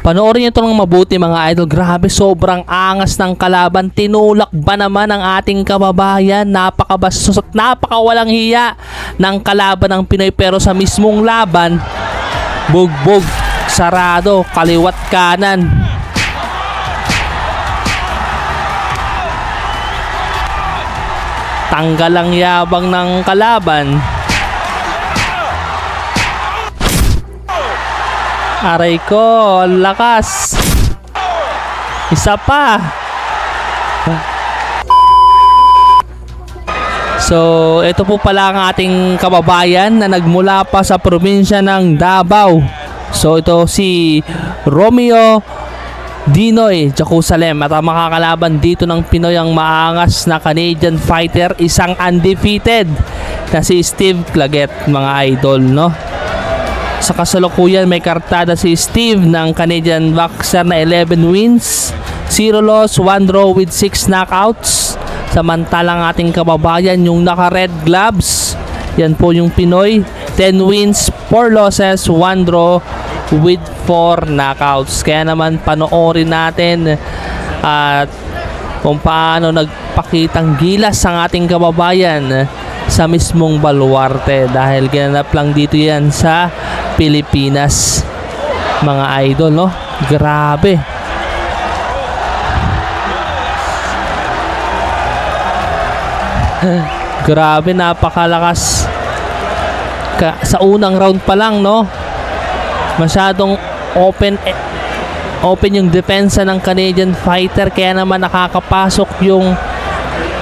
Panoorin nyo ito ng mabuti mga idol. Grabe, sobrang angas ng kalaban. Tinulak ba naman ang ating kababayan? Napakabastos at napakawalang hiya ng kalaban ng Pinoy. Pero sa mismong laban, bugbog, sarado, kaliwat kanan. Tanggal ang yabang ng kalaban. Aray ko, lakas. Isa pa. So, ito po pala ang ating kababayan na nagmula pa sa probinsya ng Davao. So, ito si Romeo Dinoy Jerusalem. At ang makakalaban dito ng Pinoy ang maangas na Canadian fighter, isang undefeated na si Steve Claget, mga idol, no? Sa kasalukuyan may kartada si Steve ng Canadian boxer na 11 wins, 0 loss, 1 draw with 6 knockouts. Samantalang ating kababayan yung naka-red gloves, yan po yung Pinoy, 10 wins, 4 losses, 1 draw with 4 knockouts. Kaya naman panoorin natin at kung paano nagpakitang gilas ang ating kababayan sa mismong baluarte, dahil ganap lang dito yan sa Pilipinas, mga idol, no? Grabe. Grabe, napakalakas. Sa unang round pa lang, no? Masyadong open yung depensa ng Canadian fighter, kaya naman nakakapasok yung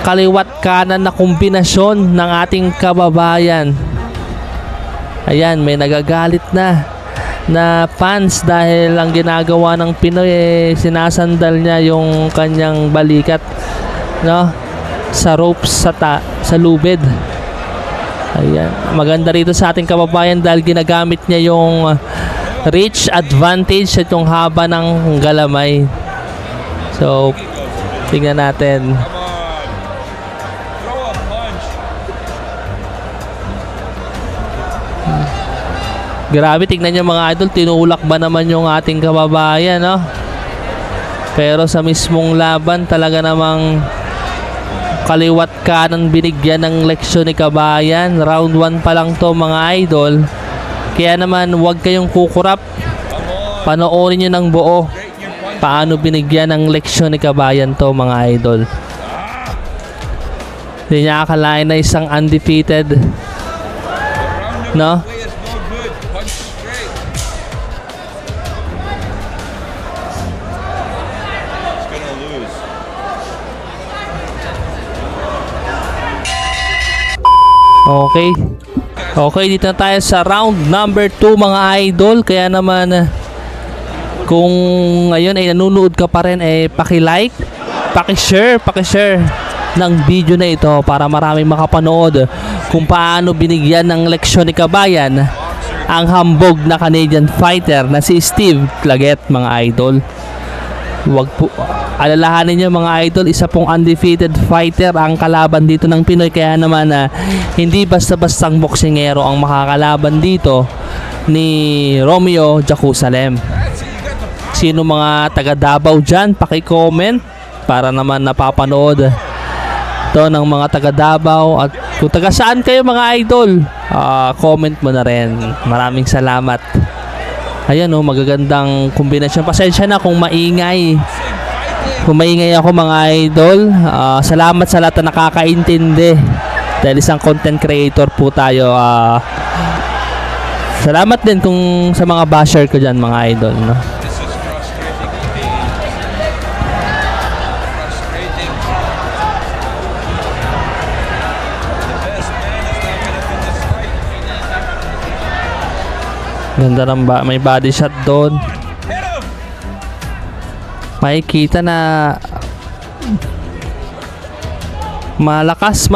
kaliwat kanan na kombinasyon ng ating kababayan. Ayan, may nagagalit na fans dahil ang ginagawa ng Pinoy sinasandal niya yung kanyang balikat, no, sa ropes sa lubid. Ayan, maganda rito sa ating kababayan dahil ginagamit niya yung reach advantage at yung haba ng galamay. So, tingnan natin. Grabe, tignan nyo mga idol, tinulak ba naman yung ating kababayan, no? Pero sa mismong laban, talaga namang kaliwat kanan binigyan ng leksyon ni kabayan. Round 1 pa lang to mga idol. Kaya naman, huwag kayong kukurap. Panoorin nyo ng buo paano binigyan ng leksyon ni kabayan to mga idol. Hindi niya akalain na isang undefeated, no? Okay, dito na tayo sa round number 2 mga idol. Kaya naman, kung ngayon ay nanonood ka pa rin, paki-like, paki-share ng video na ito para maraming makapanood kung paano binigyan ng leksyon ni kabayan ang hambog na Canadian fighter na si Steve Claget, mga idol. Wag po alalahanin nyo mga idol, isa pong undefeated fighter ang kalaban dito ng Pinoy. Kaya naman hindi basta-bastang boksingero ang makakalaban dito ni Romeo Jerusalem. Sino mga taga Davao dyan, paki-comment para naman napapanood to ng mga taga Davao. At kung taga saan kayo mga idol, comment mo na rin. Maraming salamat. Ayan, magagandang kombinasyon. Pasensya na kung maingay. Kung maingay ako mga idol. Salamat sa lahat na nakakaintindi. Dahil isang content creator po tayo. Salamat din kung sa mga basher ko dyan mga idol, no? Ganda ng may body shot doon. Makikita na malakas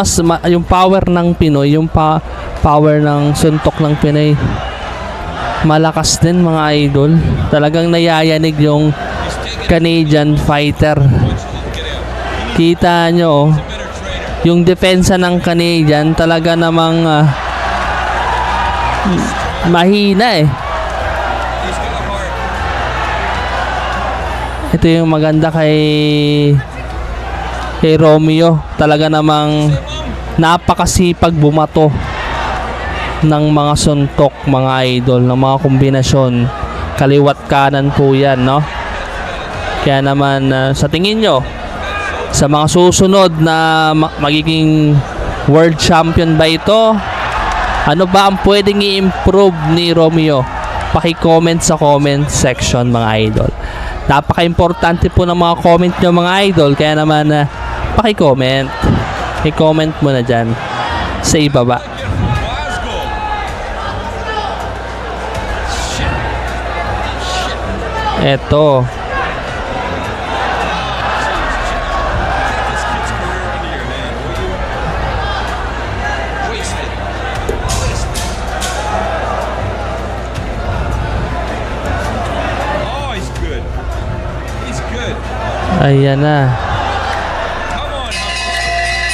yung power ng Pinoy, yung power ng suntok ng Pinoy. Malakas din mga idol. Talagang nayayanig yung Canadian fighter. Kita nyo, yung depensa ng Canadian talaga namang mahina Ito yung maganda kay Romeo. Talaga namang napakasipag bumato ng mga suntok, mga idol, ng mga kombinasyon. Kaliwat kanan po yan, no? Kaya naman, sa tingin nyo, sa mga susunod na magiging world champion ba ito? Ano ba ang pwedeng i-improve ni Romeo? Paki-comment sa comment section, mga idol. Napaka-importante po ng mga comment nyo, mga idol. Kaya naman, paki-comment. I-comment mo na dyan sa ibaba. Eto. Ayan na.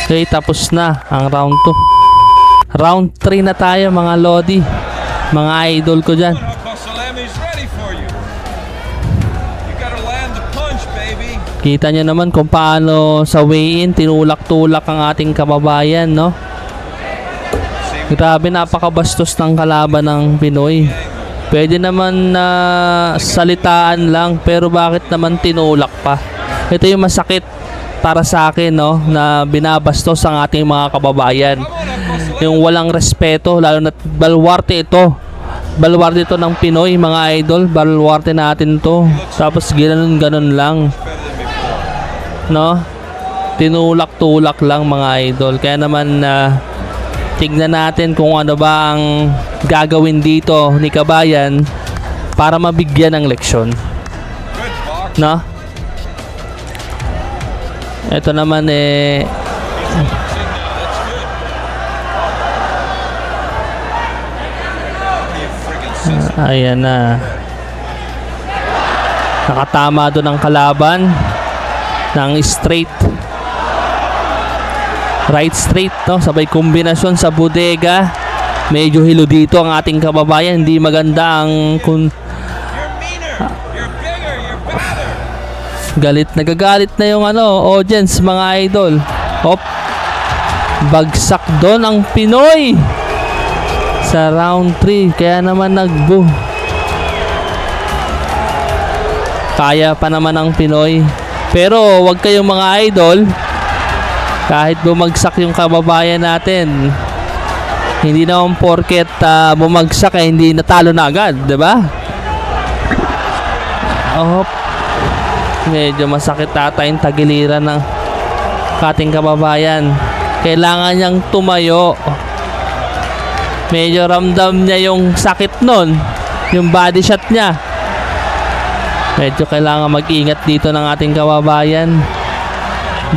Okay, tapos na ang round 2. Round 3 na tayo, mga lodi. Mga idol ko dyan. Kita nyo naman kung paano sa weigh-in tinulak-tulak ang ating kababayan, no? Grabe, napakabastos ng kalaban ng Pinoy. Pwede naman na salitaan lang, pero bakit naman tinulak pa? Ito yung masakit para sa akin, no, na binabastos ang ating mga kababayan. Yung walang respeto, lalo na balwarte ito. Balwarte ito ng Pinoy, mga idol. Balwarte natin to. Tapos ganoon lang, no? Tinulak-tulak lang, mga idol. Kaya naman tignan natin kung ano ba ang gagawin dito ni Kabayan para mabigyan ng leksyon, no? Ito naman ayan na. Nakatama doon ang kalaban ng straight. Right straight, no? Sabay kombinasyon sa bodega. Medyo hilo dito ang ating kababayan. Hindi maganda ang nagagalit na yung audience, mga idol. Hop. Bagsak doon ang Pinoy sa round 3. Kaya naman kaya pa naman ang Pinoy. Pero wag kayong mga idol, kahit bumagsak yung kababayan natin, hindi naman porket bumagsak hindi natalo na agad, 'di ba? Hop. Medyo masakit ata yung tagiliran ng ating kababayan. Kailangan niyang tumayo. Medyo ramdam niya yung sakit nun, yung body shot niya. Medyo kailangan mag-ingat dito ng ating kababayan,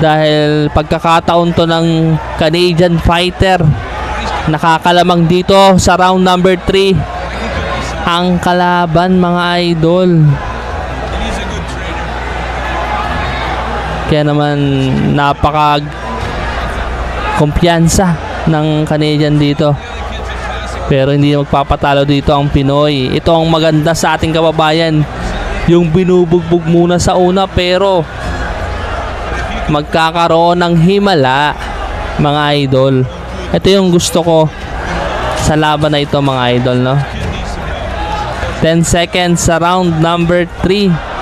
dahil pagkakataon to ng Canadian fighter. Nakakalamang dito sa round number 3 ang kalaban, mga idol. Kaya naman napaka kumpiyansa ng Canadian dito. Pero hindi magpapatalo dito ang Pinoy. Ito ang maganda sa ating kababayan. Yung binubugbog muna sa una, pero magkakaroon ng himala, mga idol. Ito yung gusto ko sa laban na ito, mga idol, no? 10 seconds sa round number 3.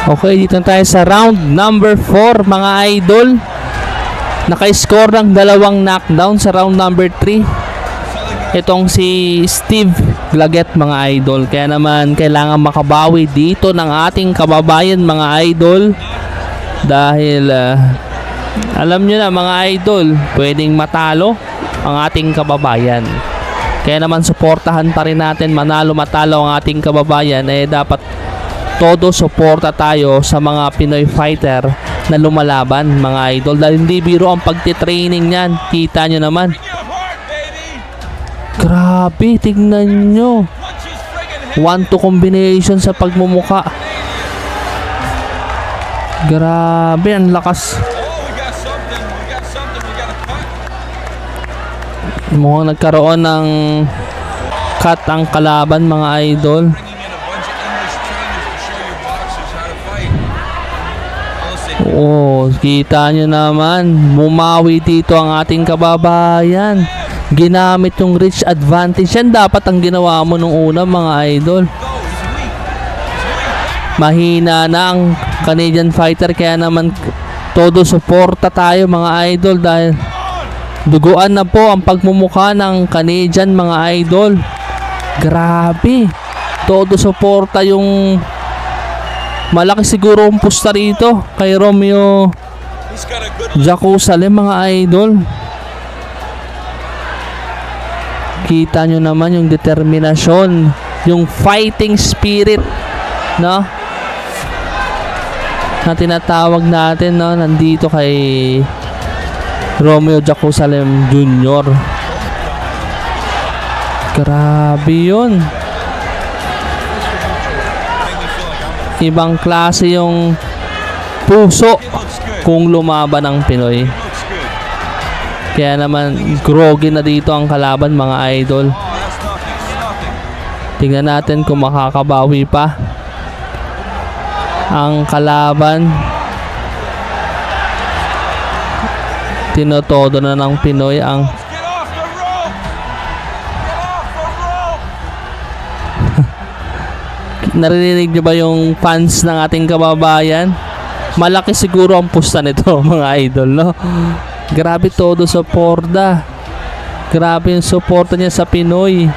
Okay, dito tayo sa round number 4, mga idol. Naka-score ng 2 knockdown sa round number 3. Itong si Steve Glaget, mga idol. Kaya naman kailangan makabawi dito ng ating kababayan, mga idol. Dahil alam nyo na, mga idol, pwedeng matalo ang ating kababayan. Kaya naman suportahan pa rin natin, manalo matalo ang ating kababayan. Dapat todo suporta tayo sa mga Pinoy fighter na lumalaban, mga idol. Dahil hindi biro ang pagtitraining niyan. Kita nyo naman. Grabe, tingnan nyo. 1-2 combination sa pagmumuka. Grabe, ang lakas. Mukhang nagkaroon ng cut ang kalaban mga idol. Oo, kita nyo naman, bumawi dito ang ating kababayan. Ginamit yung reach advantage. Yan dapat ang ginawa mo nung una mga idol. Mahina na ang Canadian fighter, kaya naman todo suporta tayo mga idol dahil duguan na po ang pagmumukha ng Canadian mga idol. Grabe, todo suporta yung malaki siguro ang pusta rito kay Romeo Jerusalem mga idol. Kita nyo naman yung determinasyon, yung fighting spirit, no? Na tinatawag natin, no? Nandito kay Romeo Jerusalem Jr. Grabe yun. Ibang klase yung puso kung lumaban ang Pinoy. Kaya naman groggy na dito ang kalaban mga idol. Tingnan natin kung makakabawi pa ang kalaban. Tinotodo na ng Pinoy ang narinig nyo ba yung fans ng ating kababayan? Malaki siguro ang pusta nito mga idol, no? Grabe todo suporta. Grabe yung suporta niya sa Pinoy.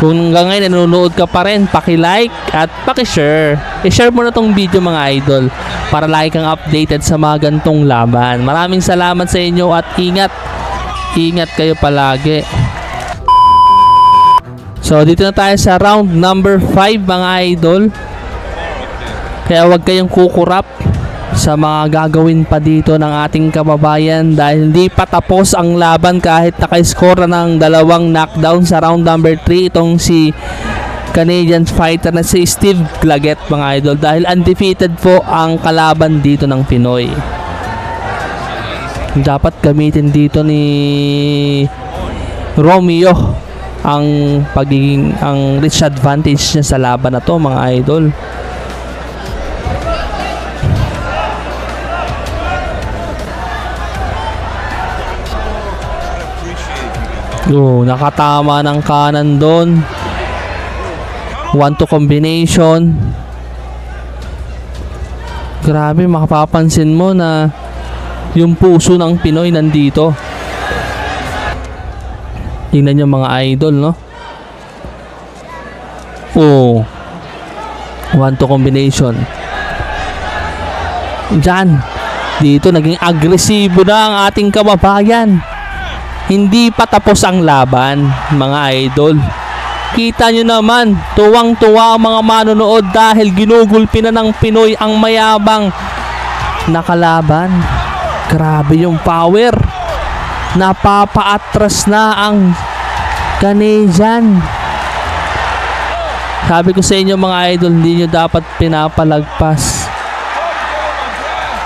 Kung hanggang ngayon nanonood ka pa rin, paki-like at paki-share. I-share mo na tong video mga idol para lagi kang updated sa mga gantong laban. Maraming salamat sa inyo at ingat. Ingat kayo palagi. So dito na tayo sa round number 5 mga idol. Kaya huwag kayong kukurap sa mga gagawin pa dito ng ating kababayan dahil hindi pa tapos ang laban kahit naka-score na ng 2 knockdown sa round number 3 itong si Canadian fighter na si Steve Claggett mga idol dahil undefeated po ang kalaban dito ng Pinoy. Dapat gamitin dito ni Romeo ang reach advantage niya sa laban na to mga idol. Nakatama ng kanan doon. 1-2 combination. Grabe, makapapansin mo na yung puso ng Pinoy nandito. Tingnan nyo mga idol, no? 1-2 combination. Diyan. Dito naging agresibo na ang ating kababayan. Hindi pa tapos ang laban, mga idol. Kita nyo naman, tuwang-tuwa ang mga manonood dahil ginugulpi na ng Pinoy ang mayabang na kalaban. Grabe yung power. Napapaatras na ang Canadian. Sabi ko sa inyo mga idol, hindi nyo dapat pinapalagpas.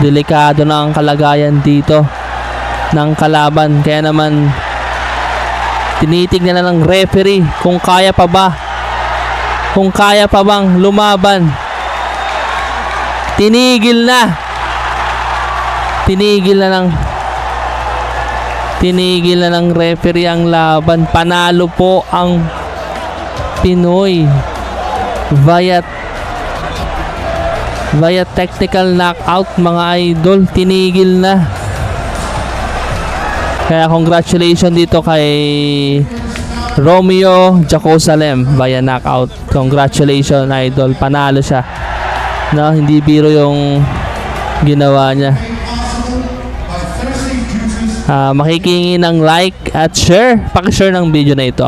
Delikado na ang kalagayan dito ng kalaban, kaya naman tinitignan na ng referee kung kaya pa bang lumaban. Tinigil na ng referee ang laban. Panalo po ang Pinoy via technical knockout mga idol. Tinigil na. Kaya congratulations dito kay Romeo Jerusalem via knockout. Congratulations idol, panalo siya. No, hindi biro yung ginawa niya. Makikingi ng like at share, paki-share ng video na ito.